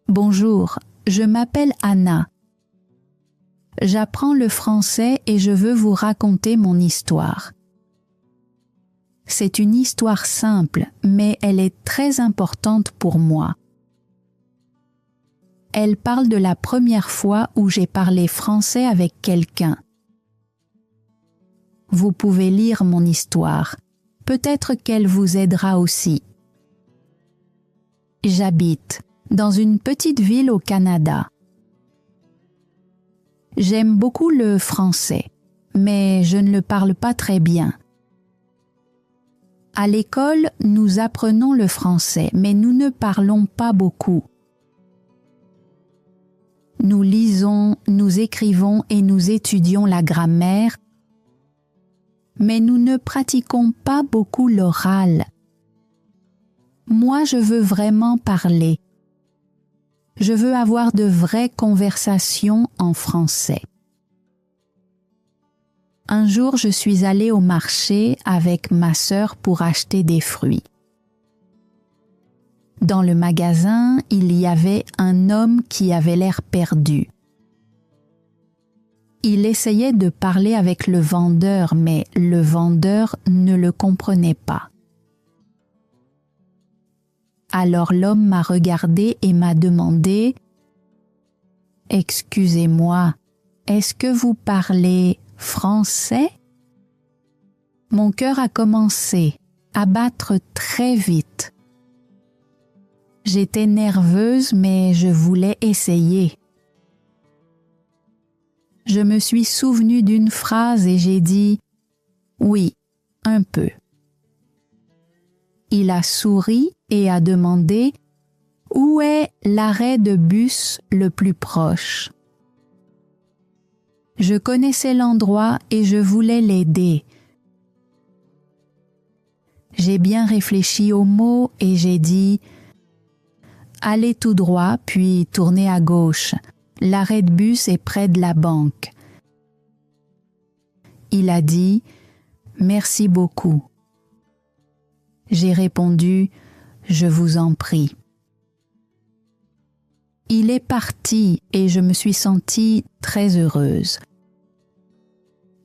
Bonjour, je m'appelle Anna. J'apprends le français et je veux vous raconter mon histoire. C'est une histoire simple, mais elle est très importante pour moi. Elle parle de la première fois où j'ai parlé français avec quelqu'un. Vous pouvez lire mon histoire. Peut-être qu'elle vous aidera aussi. J'habite dans une petite ville au Canada. J'aime beaucoup le français, mais je ne le parle pas très bien. À l'école, nous apprenons le français, mais nous ne parlons pas beaucoup. Nous lisons, nous écrivons et nous étudions la grammaire, mais nous ne pratiquons pas beaucoup l'oral. Moi, je veux vraiment parler. Je veux avoir de vraies conversations en français. Un jour, je suis allée au marché avec ma sœur pour acheter des fruits. Dans le magasin, il y avait un homme qui avait l'air perdu. Il essayait de parler avec le vendeur, mais le vendeur ne le comprenait pas. Alors l'homme m'a regardé et m'a demandé « Excusez-moi, est-ce que vous parlez français ?» Mon cœur a commencé à battre très vite. J'étais nerveuse, mais je voulais essayer. Je me suis souvenue d'une phrase et j'ai dit « Oui, un peu ». Il a souri et a demandé « Où est l'arrêt de bus le plus proche ?» Je connaissais l'endroit et je voulais l'aider. J'ai bien réfléchi aux mots et j'ai dit « Allez tout droit, puis tournez à gauche. L'arrêt de bus est près de la banque. » Il a dit « Merci beaucoup. » J'ai répondu « Je vous en prie ». Il est parti et je me suis sentie très heureuse.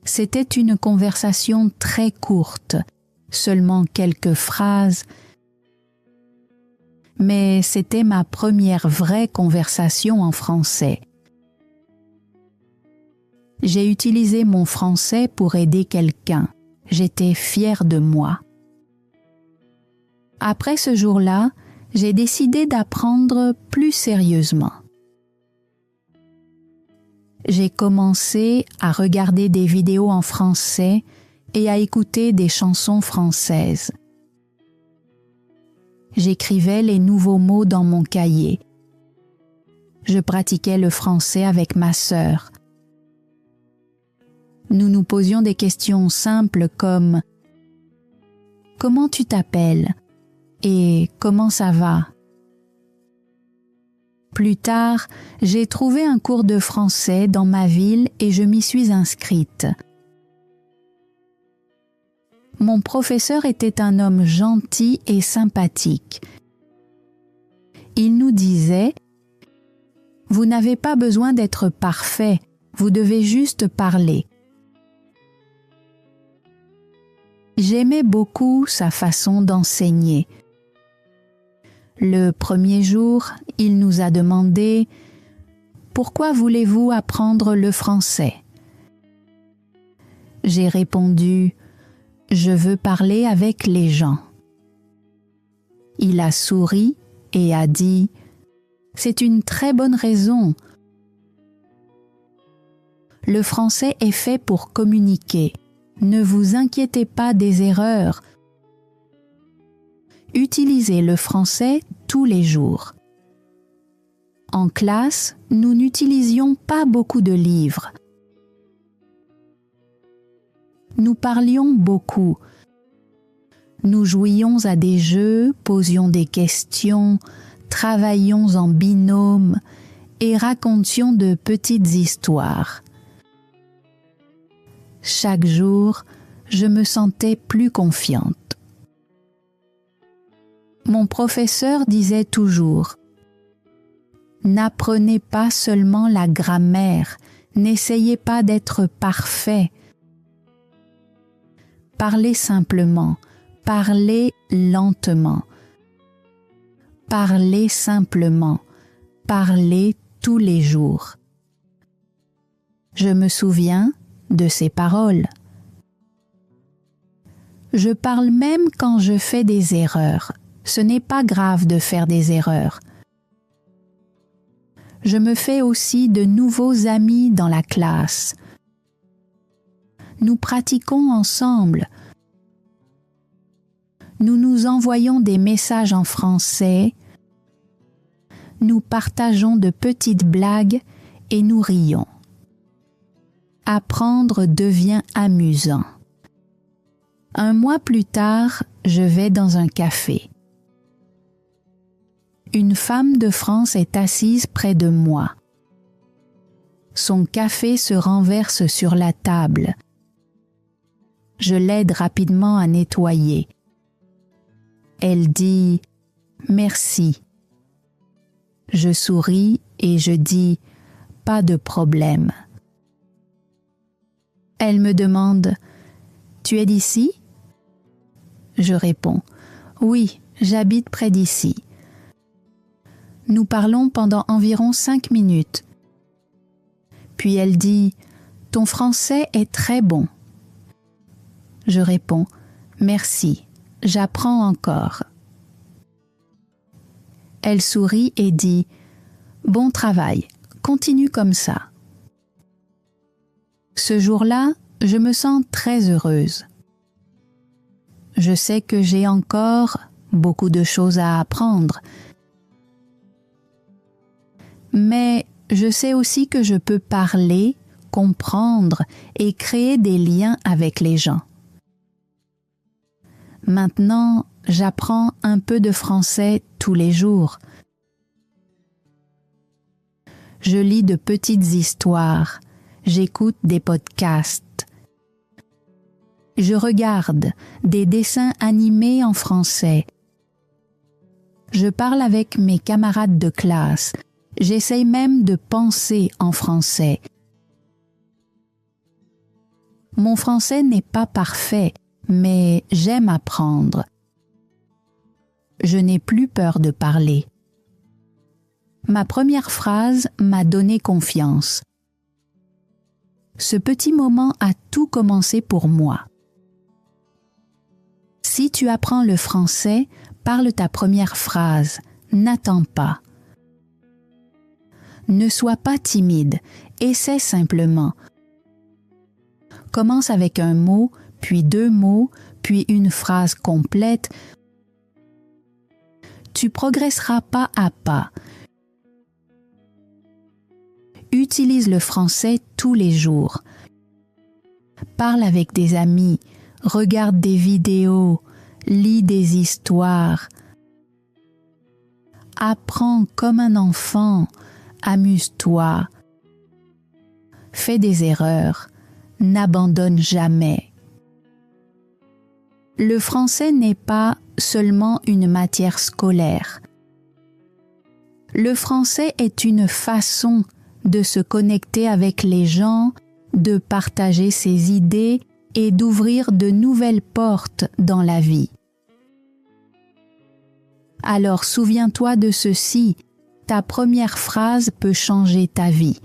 C'était une conversation très courte, seulement quelques phrases, mais c'était ma première vraie conversation en français. J'ai utilisé mon français pour aider quelqu'un. J'étais fière de moi. Après ce jour-là, j'ai décidé d'apprendre plus sérieusement. J'ai commencé à regarder des vidéos en français et à écouter des chansons françaises. J'écrivais les nouveaux mots dans mon cahier. Je pratiquais le français avec ma sœur. Nous nous posions des questions simples comme « Comment tu t'appelles ?» et « Comment ça va ?» Plus tard, j'ai trouvé un cours de français dans ma ville et je m'y suis inscrite. Mon professeur était un homme gentil et sympathique. Il nous disait « Vous n'avez pas besoin d'être parfait, vous devez juste parler. » J'aimais beaucoup sa façon d'enseigner. Le premier jour, il nous a demandé « Pourquoi voulez-vous apprendre le français ?» J'ai répondu « Je veux parler avec les gens. » Il a souri et a dit « C'est une très bonne raison. Le français est fait pour communiquer. Ne vous inquiétez pas des erreurs. Utilisez le français tous les jours. » En classe, nous n'utilisions pas beaucoup de livres. Nous parlions beaucoup. Nous jouions à des jeux, posions des questions, travaillions en binôme et racontions de petites histoires. Chaque jour, je me sentais plus confiante. Mon professeur disait toujours N'apprenez pas seulement la grammaire, n'essayez pas d'être parfait. Parlez simplement, parlez lentement. Parlez simplement, parlez tous les jours. Je me souviens de ces paroles. Je parle même quand je fais des erreurs. Ce n'est pas grave de faire des erreurs. Je me fais aussi de nouveaux amis dans la classe. Nous pratiquons ensemble. Nous nous envoyons des messages en français. Nous partageons de petites blagues et nous rions. Apprendre devient amusant. Un mois plus tard, je vais dans un café. Une femme de France est assise près de moi. Son café se renverse sur la table. Je l'aide rapidement à nettoyer. Elle dit « Merci ». Je souris et je dis « Pas de problème ». Elle me demande « Tu es d'ici ?» Je réponds « Oui, j'habite près d'ici ». Nous parlons pendant environ 5 minutes. Puis elle dit « Ton français est très bon ». Je réponds « Merci, j'apprends encore ». Elle sourit et dit « Bon travail, continue comme ça ». Ce jour-là, je me sens très heureuse. Je sais que j'ai encore beaucoup de choses à apprendre, mais je sais aussi que je peux parler, comprendre et créer des liens avec les gens. Maintenant, j'apprends un peu de français tous les jours. Je lis de petites histoires, j'écoute des podcasts. Je regarde des dessins animés en français. Je parle avec mes camarades de classe. J'essaye même de penser en français. Mon français n'est pas parfait, mais j'aime apprendre. Je n'ai plus peur de parler. Ma première phrase m'a donné confiance. Ce petit moment a tout commencé pour moi. Si tu apprends le français, parle ta première phrase. N'attends pas. Ne sois pas timide, essaie simplement. Commence avec un mot, puis 2 mots, puis une phrase complète. Tu progresseras pas à pas. Utilise le français tous les jours. Parle avec des amis, regarde des vidéos, lis des histoires. Apprends comme un enfant, amuse-toi. Fais des erreurs, n'abandonne jamais. Le français n'est pas seulement une matière scolaire. Le français est une façon de se connecter avec les gens, de partager ses idées et d'ouvrir de nouvelles portes dans la vie. Alors souviens-toi de ceci, ta première phrase peut changer ta vie.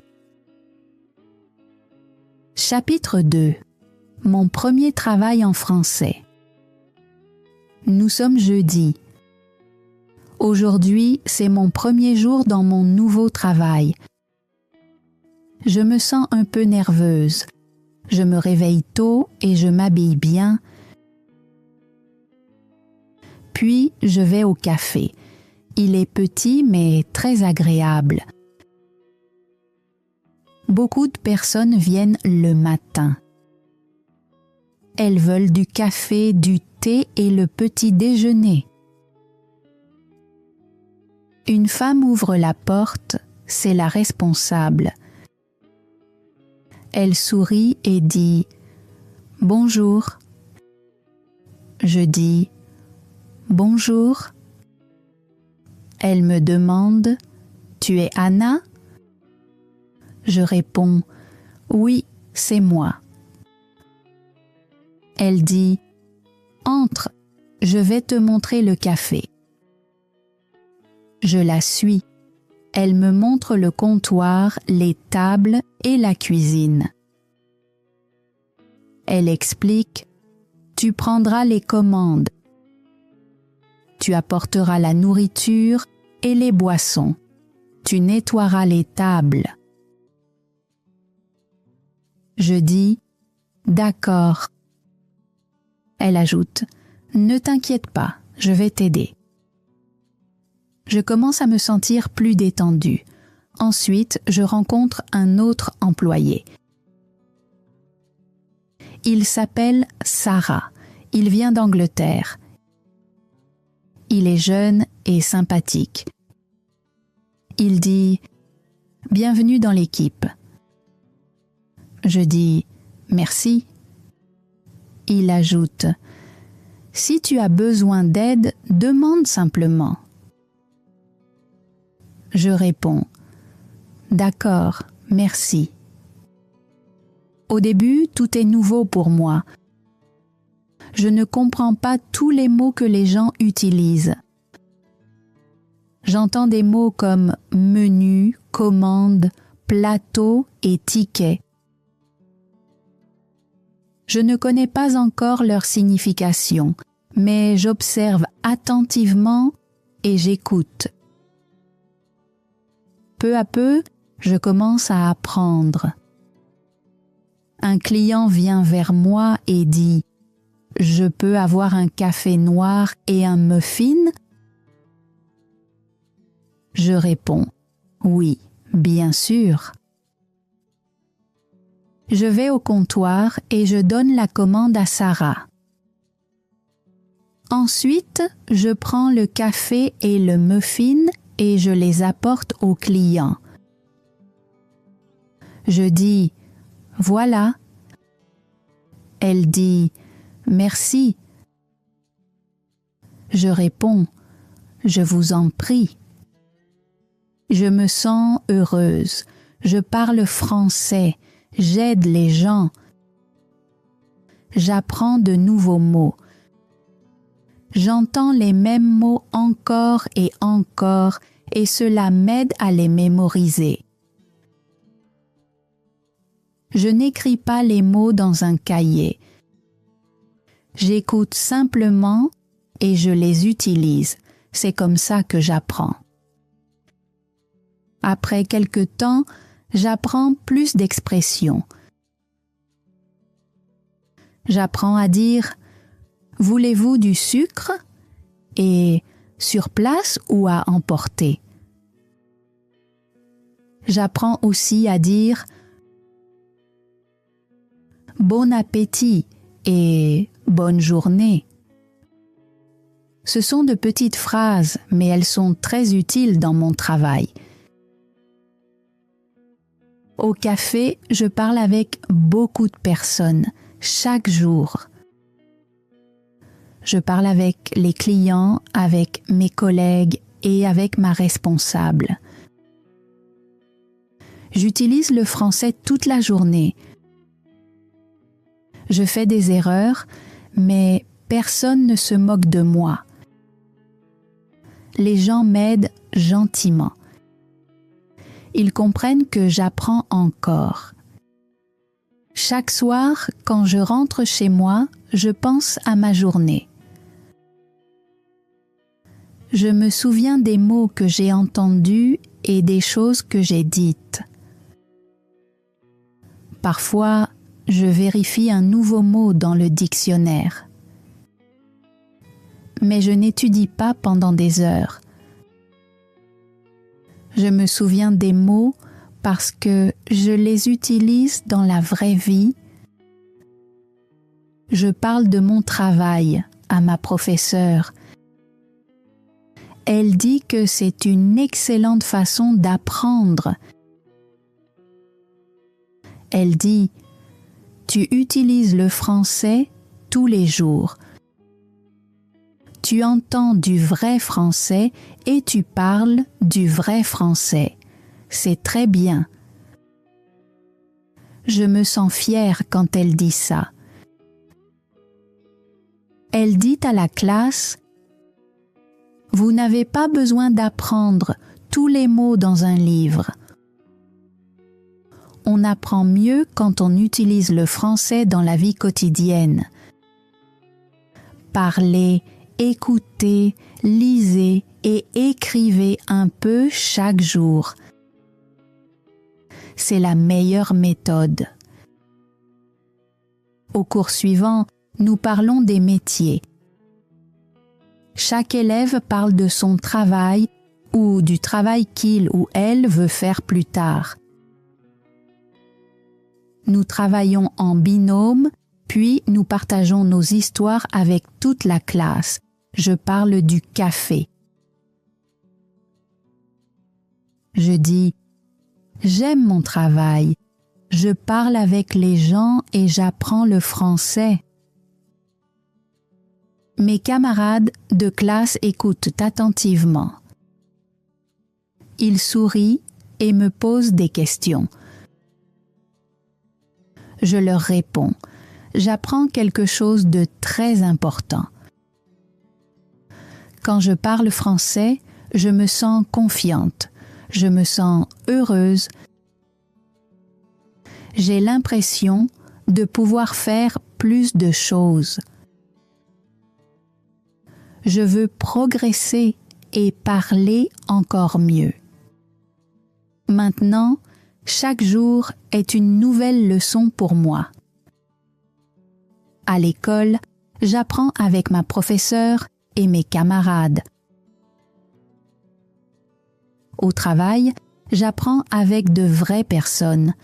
Chapitre 2. Mon premier travail en français. Nous sommes jeudi. Aujourd'hui, c'est mon premier jour dans mon nouveau travail. Je me sens un peu nerveuse. Je me réveille tôt et je m'habille bien. Puis, je vais au café. Il est petit mais très agréable. Beaucoup de personnes viennent le matin. Elles veulent du café, du thé et le petit déjeuner. Une femme ouvre la porte, c'est la responsable. Elle sourit et dit « Bonjour ». Je dis « Bonjour ». Elle me demande Tu es Anna ? Je réponds « Oui, c'est moi ». Elle dit « Entre, je vais te montrer le café ». Je la suis. Elle me montre le comptoir, les tables et la cuisine. Elle explique « Tu prendras les commandes. Tu apporteras la nourriture et les boissons. Tu nettoieras les tables. » Je dis « D'accord ». Elle ajoute « Ne t'inquiète pas, je vais t'aider ». Je commence à me sentir plus détendue. Ensuite, je rencontre un autre employé. Il s'appelle Sarah. Il vient d'Angleterre. Il est jeune et sympathique. Il dit « Bienvenue dans l'équipe ». Je dis « Merci ». Il ajoute « Si tu as besoin d'aide, demande simplement ». Je réponds « D'accord, merci ». Au début, tout est nouveau pour moi. Je ne comprends pas tous les mots que les gens utilisent. J'entends des mots comme menu, commande, plateau et ticket. Je ne connais pas encore leur signification, mais j'observe attentivement et j'écoute. Peu à peu, je commence à apprendre. Un client vient vers moi et dit « Je peux avoir un café noir et un muffin ?» Je réponds « Oui, bien sûr ». Je vais au comptoir et je donne la commande à Sarah. Ensuite, je prends le café et le muffin et je les apporte au client. Je dis « Voilà ». Elle dit « Merci ». Je réponds « Je vous en prie ». Je me sens heureuse. Je parle français. J'aide les gens. J'apprends de nouveaux mots. J'entends les mêmes mots encore et encore et cela m'aide à les mémoriser. Je n'écris pas les mots dans un cahier. J'écoute simplement et je les utilise. C'est comme ça que j'apprends. Après quelque temps, j'apprends plus d'expressions. J'apprends à dire « Voulez-vous du sucre ?» et « Sur place ou à emporter ?» J'apprends aussi à dire « Bon appétit » et « Bonne journée ». Ce sont de petites phrases, mais elles sont très utiles dans mon travail. Au café, je parle avec beaucoup de personnes, chaque jour. Je parle avec les clients, avec mes collègues et avec ma responsable. J'utilise le français toute la journée. Je fais des erreurs, mais personne ne se moque de moi. Les gens m'aident gentiment. Ils comprennent que j'apprends encore. Chaque soir, quand je rentre chez moi, je pense à ma journée. Je me souviens des mots que j'ai entendus et des choses que j'ai dites. Parfois, je vérifie un nouveau mot dans le dictionnaire. Mais je n'étudie pas pendant des heures. Je me souviens des mots parce que je les utilise dans la vraie vie. Je parle de mon travail à ma professeure. Elle dit que c'est une excellente façon d'apprendre. Elle dit « Tu utilises le français tous les jours. Tu entends du vrai français et tu parles du vrai français. C'est très bien. Je me sens fière quand elle dit ça. Elle dit à la classe « Vous n'avez pas besoin d'apprendre tous les mots dans un livre. On apprend mieux quand on utilise le français dans la vie quotidienne. Parlez, écoutez, lisez et écrivez un peu chaque jour. C'est la meilleure méthode. » Au cours suivant, nous parlons des métiers. Chaque élève parle de son travail ou du travail qu'il ou elle veut faire plus tard. Nous travaillons en binôme, puis nous partageons nos histoires avec toute la classe. Je parle du café. Je dis « J'aime mon travail. Je parle avec les gens et j'apprends le français. » Mes camarades de classe écoutent attentivement. Ils sourient et me posent des questions. Je leur réponds. J'apprends quelque chose de très important. Quand je parle français, je me sens confiante, je me sens heureuse. J'ai l'impression de pouvoir faire plus de choses. Je veux progresser et parler encore mieux. Maintenant, chaque jour est une nouvelle leçon pour moi. À l'école, j'apprends avec ma professeure et mes camarades. Au travail, j'apprends avec de vraies personnes.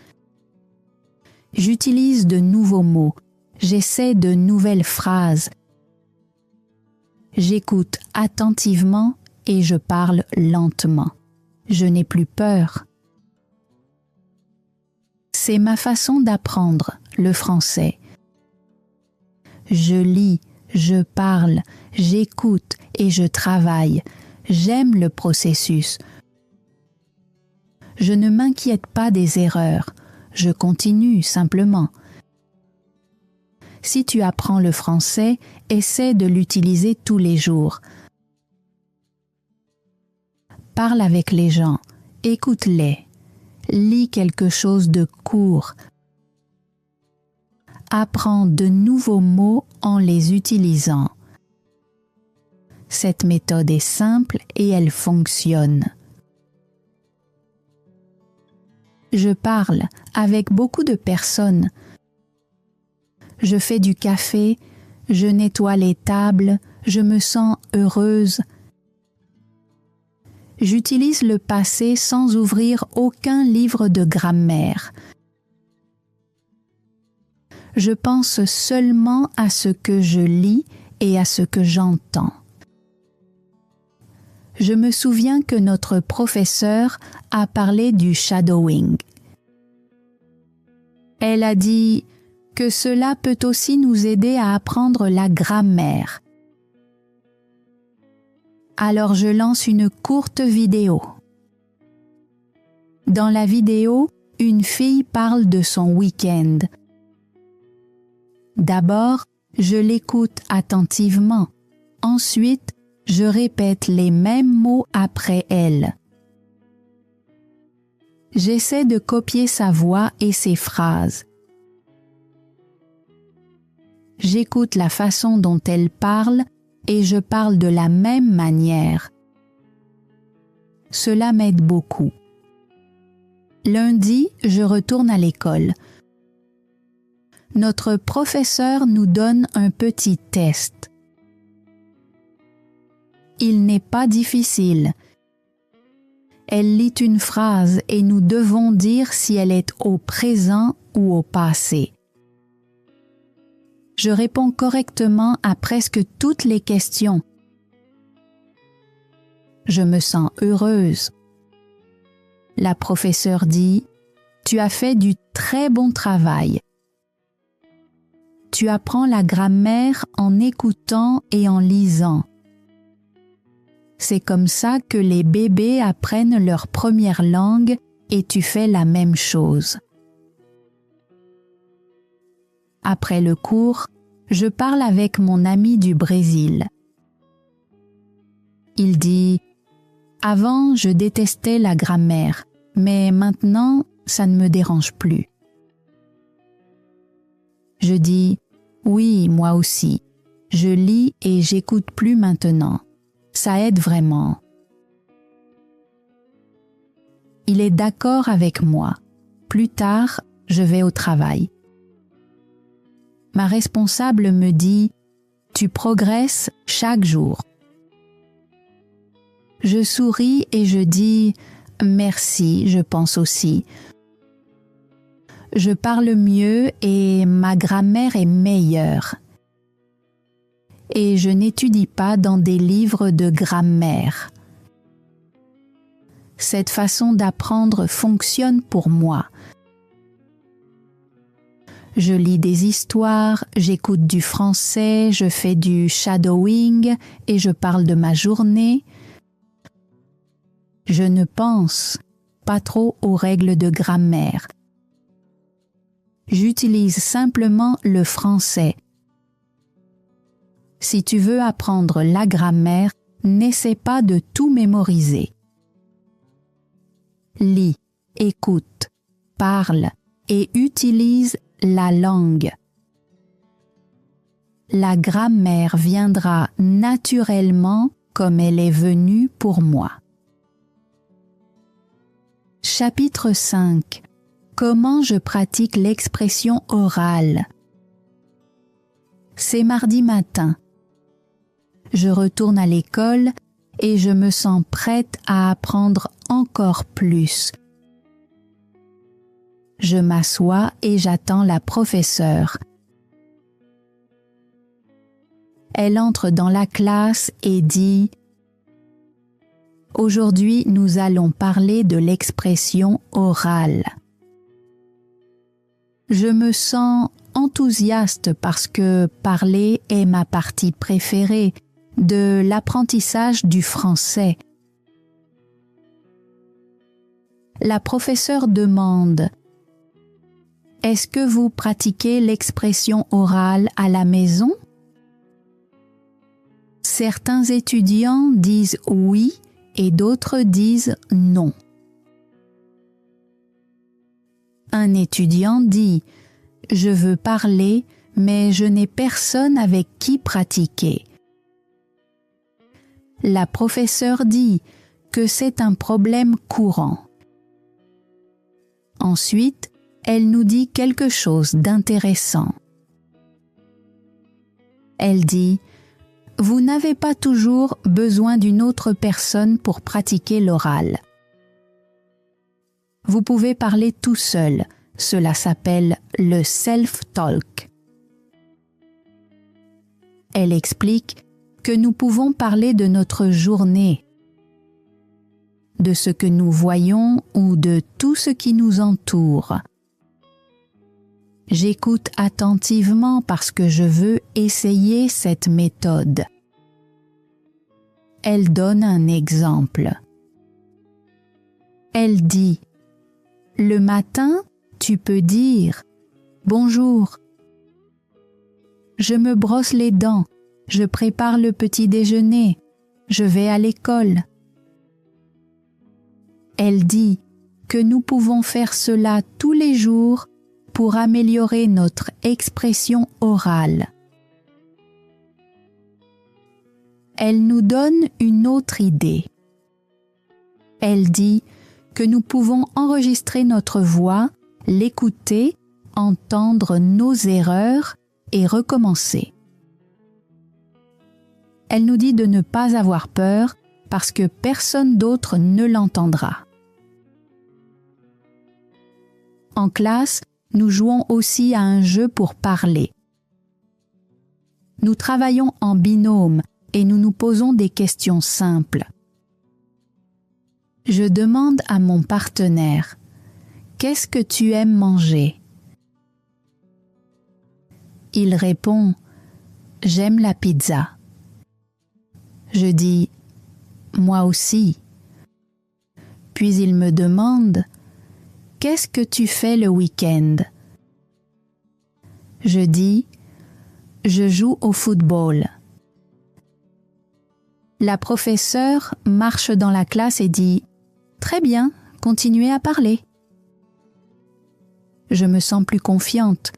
J'utilise de nouveaux mots, j'essaie de nouvelles phrases. J'écoute attentivement et je parle lentement. Je n'ai plus peur. C'est ma façon d'apprendre le français. Je lis, je parle, j'écoute et je travaille. J'aime le processus. Je ne m'inquiète pas des erreurs. Je continue simplement. Si tu apprends le français, essaie de l'utiliser tous les jours. Parle avec les gens, écoute-les, lis quelque chose de court. Apprends de nouveaux mots en les utilisant. Cette méthode est simple et elle fonctionne. Je parle avec beaucoup de personnes. Je fais du café, je nettoie les tables, je me sens heureuse. J'utilise le passé sans ouvrir aucun livre de grammaire. Je pense seulement à ce que je lis et à ce que j'entends. Je me souviens que notre professeure a parlé du shadowing. Elle a dit que cela peut aussi nous aider à apprendre la grammaire. Alors je lance une courte vidéo. Dans la vidéo, une fille parle de son week-end. D'abord, je l'écoute attentivement. Ensuite, je répète les mêmes mots après elle. J'essaie de copier sa voix et ses phrases. J'écoute la façon dont elle parle et je parle de la même manière. Cela m'aide beaucoup. Lundi, je retourne à l'école. Notre professeur nous donne un petit test. Il n'est pas difficile. Elle lit une phrase et nous devons dire si elle est au présent ou au passé. Je réponds correctement à presque toutes les questions. Je me sens heureuse. La professeure dit « Tu as fait du très bon travail. Tu apprends la grammaire en écoutant et en lisant. C'est comme ça que les bébés apprennent leur première langue et tu fais la même chose. Après le cours, je parle avec mon ami du Brésil. Il dit « Avant, je détestais la grammaire, mais maintenant, ça ne me dérange plus. » Je dis « Oui, moi aussi. Je lis et j'écoute plus maintenant. Ça aide vraiment. » Il est d'accord avec moi. Plus tard, je vais au travail. Ma responsable me dit « Tu progresses chaque jour. » Je souris et je dis « Merci, je pense aussi. » Je parle mieux et ma grammaire est meilleure. Et je n'étudie pas dans des livres de grammaire. Cette façon d'apprendre fonctionne pour moi. Je lis des histoires, j'écoute du français, je fais du shadowing et je parle de ma journée. Je ne pense pas trop aux règles de grammaire. J'utilise simplement le français. Si tu veux apprendre la grammaire, n'essaie pas de tout mémoriser. Lis, écoute, parle et utilise la langue. La grammaire viendra naturellement comme elle est venue pour moi. Chapitre 5. Comment je pratique l'expression orale? C'est mardi matin. Je retourne à l'école et je me sens prête à apprendre encore plus. Je m'assois et j'attends la professeure. Elle entre dans la classe et dit « Aujourd'hui, nous allons parler de l'expression orale. » Je me sens enthousiaste parce que parler est ma partie préférée de l'apprentissage du français. La professeure demande « Est-ce que vous pratiquez l'expression orale à la maison ?» Certains étudiants disent oui et d'autres disent non. Un étudiant dit « Je veux parler, mais je n'ai personne avec qui pratiquer. » La professeure dit que c'est un problème courant. Ensuite, elle nous dit quelque chose d'intéressant. Elle dit « Vous n'avez pas toujours besoin d'une autre personne pour pratiquer l'oral. Vous pouvez parler tout seul, cela s'appelle le self-talk. » Elle explique que nous pouvons parler de notre journée, de ce que nous voyons ou de tout ce qui nous entoure. J'écoute attentivement parce que je veux essayer cette méthode. Elle donne un exemple. Elle dit « Le matin, tu peux dire « Bonjour ». Je me brosse les dents, je prépare le petit déjeuner, je vais à l'école. Elle dit que nous pouvons faire cela tous les jours pour améliorer notre expression orale. Elle nous donne une autre idée. Elle dit que nous pouvons enregistrer notre voix, l'écouter, entendre nos erreurs et recommencer. Elle nous dit de ne pas avoir peur parce que personne d'autre ne l'entendra. En classe, nous jouons aussi à un jeu pour parler. Nous travaillons en binôme et nous nous posons des questions simples. Je demande à mon partenaire « Qu'est-ce que tu aimes manger ?» Il répond « J'aime la pizza. » Je dis « moi aussi. Puis il me demande « Qu'est-ce que tu fais le week-end » Je dis « Je joue au football ». La professeure marche dans la classe et dit « Très bien, continuez à parler ». Je me sens plus confiante.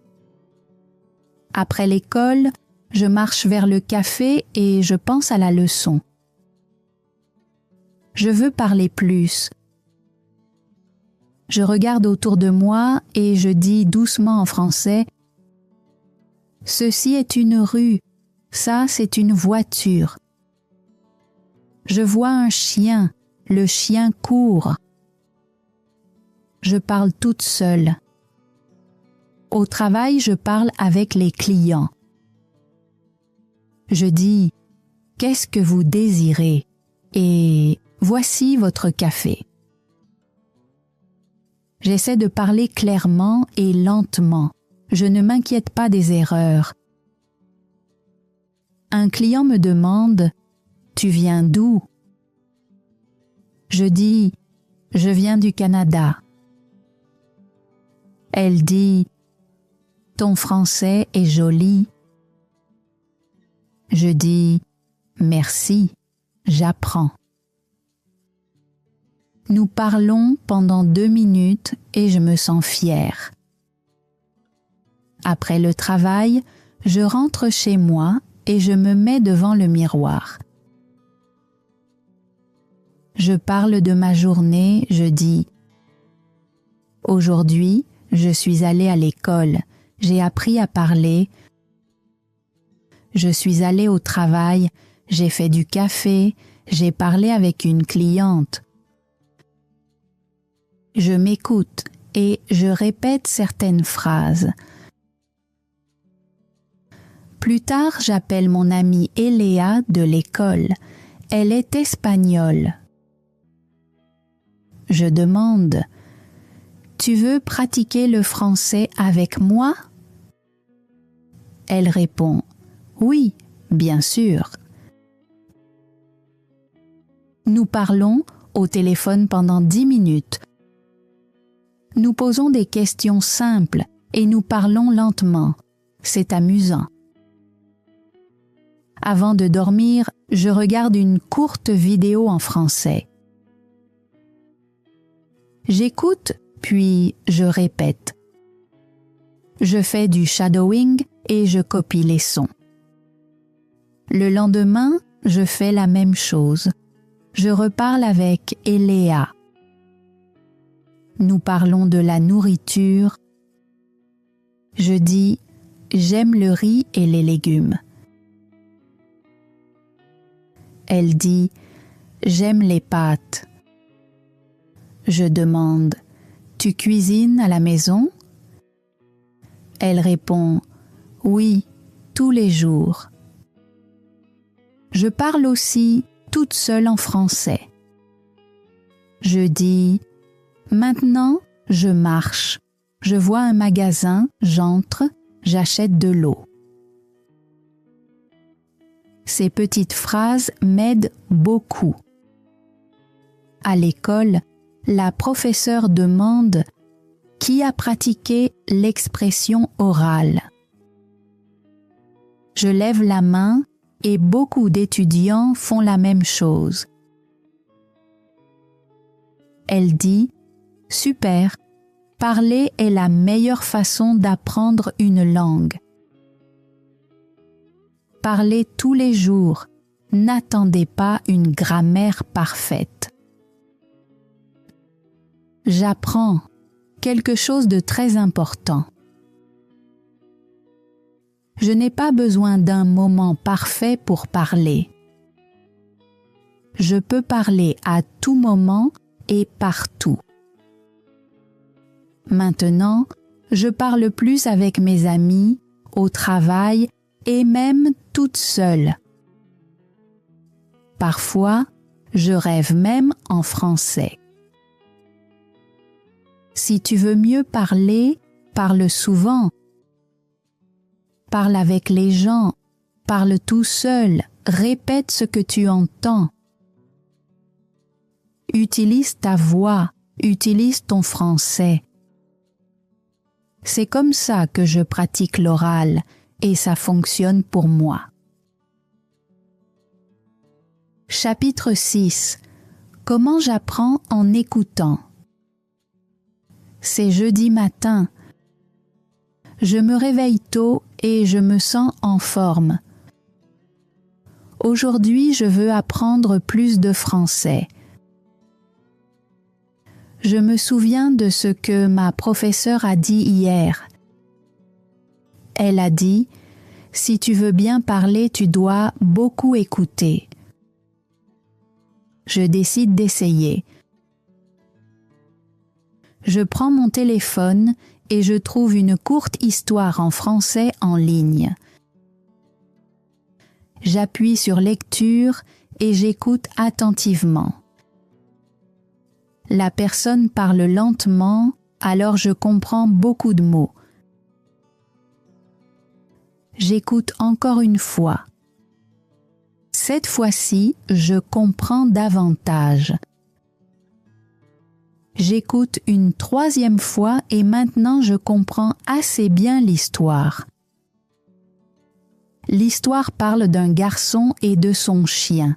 Après l'école, je marche vers le café et je pense à la leçon. Je veux parler plus. Je regarde autour de moi et je dis doucement en français « Ceci est une rue, ça c'est une voiture. Je vois un chien, le chien court. » Je parle toute seule. Au travail, je parle avec les clients. Je dis « Qu'est-ce que vous désirez ?» et « Voici votre café ». J'essaie de parler clairement et lentement. Je ne m'inquiète pas des erreurs. Un client me demande « Tu viens d'où ?» Je dis « Je viens du Canada ». Elle dit « Ton français est joli ». Je dis « Merci, j'apprends ». Nous parlons pendant 2 minutes et je me sens fière. Après le travail, je rentre chez moi et je me mets devant le miroir. Je parle de ma journée, je dis « Aujourd'hui, je suis allée à l'école, j'ai appris à parler. Je suis allée au travail, j'ai fait du café, j'ai parlé avec une cliente. » Je m'écoute et je répète certaines phrases. Plus tard, j'appelle mon amie Eléa de l'école. Elle est espagnole. Je demande « Tu veux pratiquer le français avec moi ?» Elle répond « Oui, bien sûr. » Nous parlons au téléphone pendant 10 minutes. Nous posons des questions simples et nous parlons lentement. C'est amusant. Avant de dormir, je regarde une courte vidéo en français. J'écoute, puis je répète. Je fais du shadowing et je copie les sons. Le lendemain, je fais la même chose. Je reparle avec Eléa. Nous parlons de la nourriture. Je dis « J'aime le riz et les légumes ». Elle dit « J'aime les pâtes ». Je demande « Tu cuisines à la maison ?» Elle répond « Oui, tous les jours ». Je parle aussi toute seule en français. Je dis « Maintenant, je marche. Je vois un magasin, j'entre, j'achète de l'eau. » Ces petites phrases m'aident beaucoup. À l'école, la professeure demande « Qui a pratiqué l'expression orale ?» Je lève la main et beaucoup d'étudiants font la même chose. Elle dit « Super, parler est la meilleure façon d'apprendre une langue. Parlez tous les jours, n'attendez pas une grammaire parfaite. » J'apprends quelque chose de très important. Je n'ai pas besoin d'un moment parfait pour parler. Je peux parler à tout moment et partout. Maintenant, je parle plus avec mes amis, au travail et même toute seule. Parfois, je rêve même en français. Si tu veux mieux parler, parle souvent. Parle avec les gens, parle tout seul, répète ce que tu entends. Utilise ta voix, utilise ton français. C'est comme ça que je pratique l'oral et ça fonctionne pour moi. Chapitre 6. Comment j'apprends en écoutant? C'est jeudi matin. Je me réveille tôt et je me sens en forme. Aujourd'hui, je veux apprendre plus de français. Je me souviens de ce que ma professeure a dit hier. Elle a dit, « Si tu veux bien parler, tu dois beaucoup écouter. » Je décide d'essayer. Je prends mon téléphone et je trouve une courte histoire en français en ligne. J'appuie sur lecture et j'écoute attentivement. La personne parle lentement, alors je comprends beaucoup de mots. J'écoute encore une fois. Cette fois-ci, je comprends davantage. J'écoute une troisième fois et maintenant je comprends assez bien l'histoire. L'histoire parle d'un garçon et de son chien.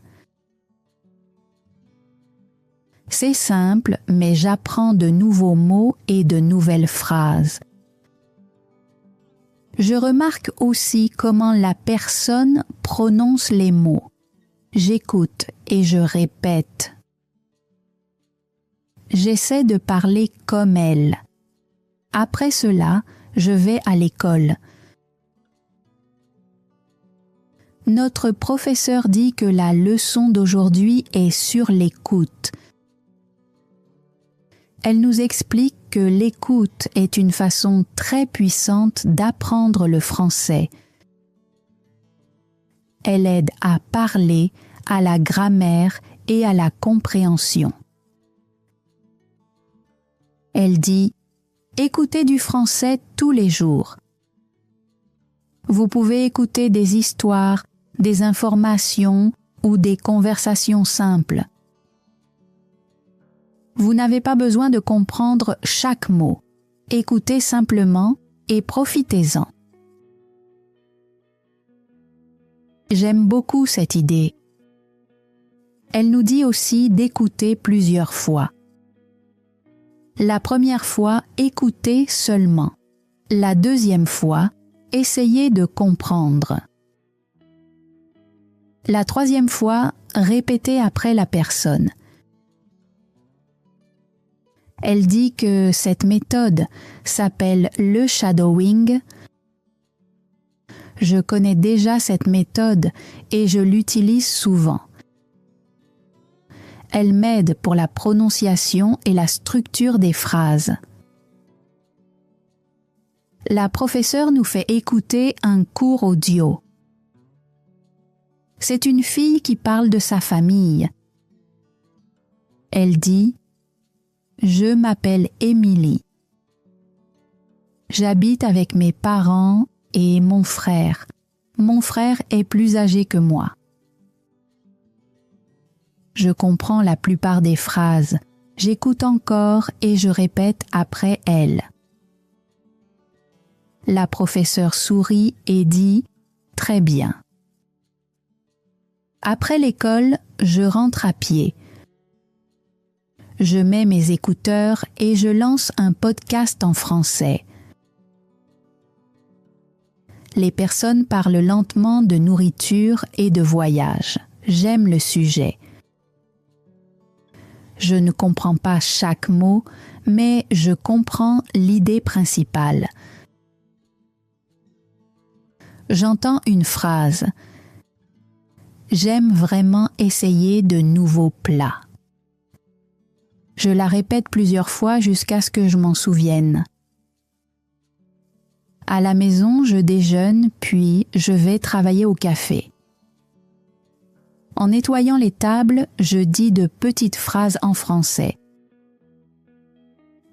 C'est simple, mais j'apprends de nouveaux mots et de nouvelles phrases. Je remarque aussi comment la personne prononce les mots. J'écoute et je répète. J'essaie de parler comme elle. Après cela, je vais à l'école. Notre professeur dit que la leçon d'aujourd'hui est sur l'écoute. Elle nous explique que l'écoute est une façon très puissante d'apprendre le français. Elle aide à parler, à la grammaire et à la compréhension. Elle dit « Écoutez du français tous les jours. Vous pouvez écouter des histoires, des informations ou des conversations simples. Vous n'avez pas besoin de comprendre chaque mot. Écoutez simplement et profitez-en. » J'aime beaucoup cette idée. Elle nous dit aussi d'écouter plusieurs fois. La première fois, écoutez seulement. La deuxième fois, essayez de comprendre. La troisième fois, répétez après la personne. Elle dit que cette méthode s'appelle le shadowing. Je connais déjà cette méthode et je l'utilise souvent. Elle m'aide pour la prononciation et la structure des phrases. La professeure nous fait écouter un cours audio. C'est une fille qui parle de sa famille. Elle dit « Je m'appelle Émilie. J'habite avec mes parents et mon frère. Mon frère est plus âgé que moi. » Je comprends la plupart des phrases. J'écoute encore et je répète après elle. La professeure sourit et dit « Très bien. » Après l'école, je rentre à pied. Je mets mes écouteurs et je lance un podcast en français. Les personnes parlent lentement de nourriture et de voyage. J'aime le sujet. Je ne comprends pas chaque mot, mais je comprends l'idée principale. J'entends une phrase. J'aime vraiment essayer de nouveaux plats. Je la répète plusieurs fois jusqu'à ce que je m'en souvienne. À la maison, je déjeune, puis je vais travailler au café. En nettoyant les tables, je dis de petites phrases en français.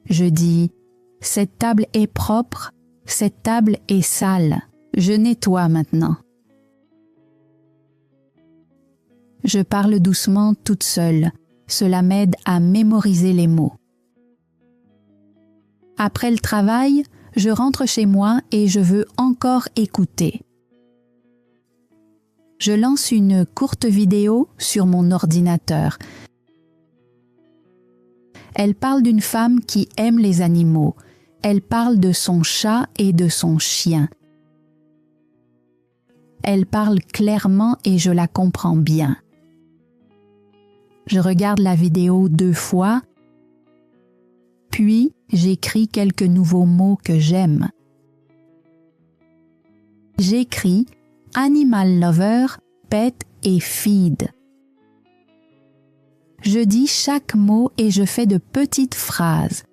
Je dis « Cette table est propre, cette table est sale, je nettoie maintenant. » Je parle doucement toute seule. cela m'aide à mémoriser les mots. Après le travail, je rentre chez moi et je veux encore écouter. Je lance une courte vidéo sur mon ordinateur. Elle parle d'une femme qui aime les animaux. Elle parle de son chat et de son chien. Elle parle clairement et je la comprends bien. Je regarde la vidéo 2 fois, puis j'écris quelques nouveaux mots que j'aime. J'écris Animal Lover, Pet et Feed. Je dis chaque mot et je fais de petites phrases.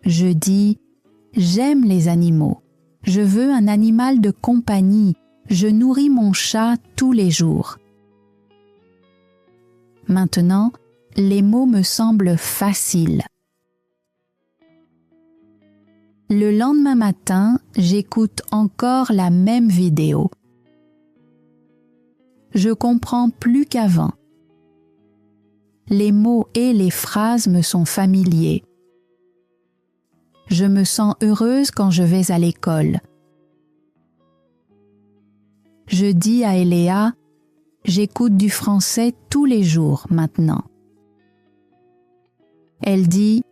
Je dis « J'aime les animaux. Je veux un animal de compagnie. Je nourris mon chat tous les jours. » Maintenant, les mots me semblent faciles. Le lendemain matin, j'écoute encore la même vidéo. Je comprends plus qu'avant. Les mots et les phrases me sont familiers. Je me sens heureuse quand je vais à l'école. Je dis à Eléa, j'écoute du français tous les jours maintenant. Elle dit,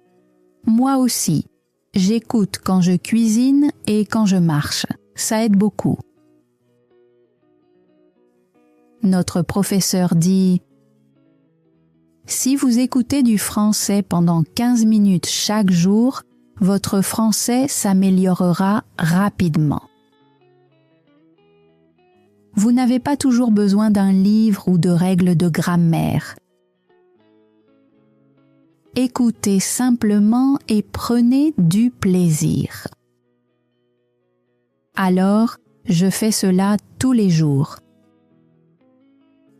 moi aussi, j'écoute quand je cuisine et quand je marche. Ça aide beaucoup. Notre professeur dit, si vous écoutez du français pendant 15 minutes chaque jour, votre français s'améliorera rapidement. Vous n'avez pas toujours besoin d'un livre ou de règles de grammaire. Écoutez simplement et prenez du plaisir. Alors, je fais cela tous les jours.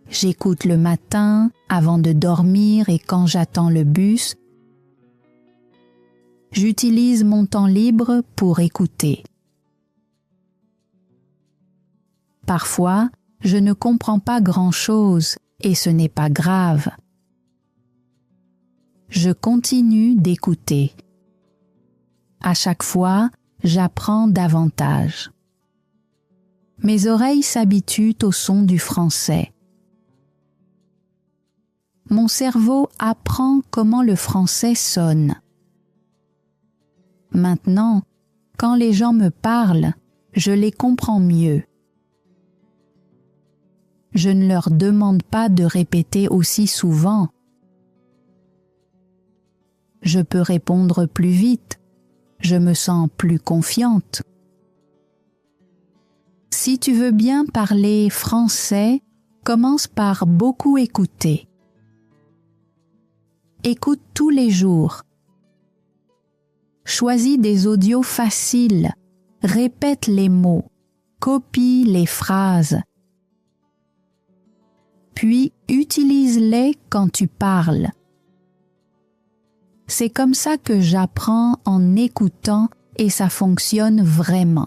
J'écoute le matin, avant de dormir et quand j'attends le bus. J'utilise mon temps libre pour écouter. Parfois, je ne comprends pas grand-chose et ce n'est pas grave. Je continue d'écouter. À chaque fois, j'apprends davantage. Mes oreilles s'habituent au son du français. Mon cerveau apprend comment le français sonne. Maintenant, quand les gens me parlent, je les comprends mieux. Je ne leur demande pas de répéter aussi souvent. Je peux répondre plus vite. Je me sens plus confiante. Si tu veux bien parler français, commence par beaucoup écouter. Écoute tous les jours. Choisis des audios faciles. Répète les mots. Copie les phrases. Puis utilise-les quand tu parles. C'est comme ça que j'apprends en écoutant et ça fonctionne vraiment.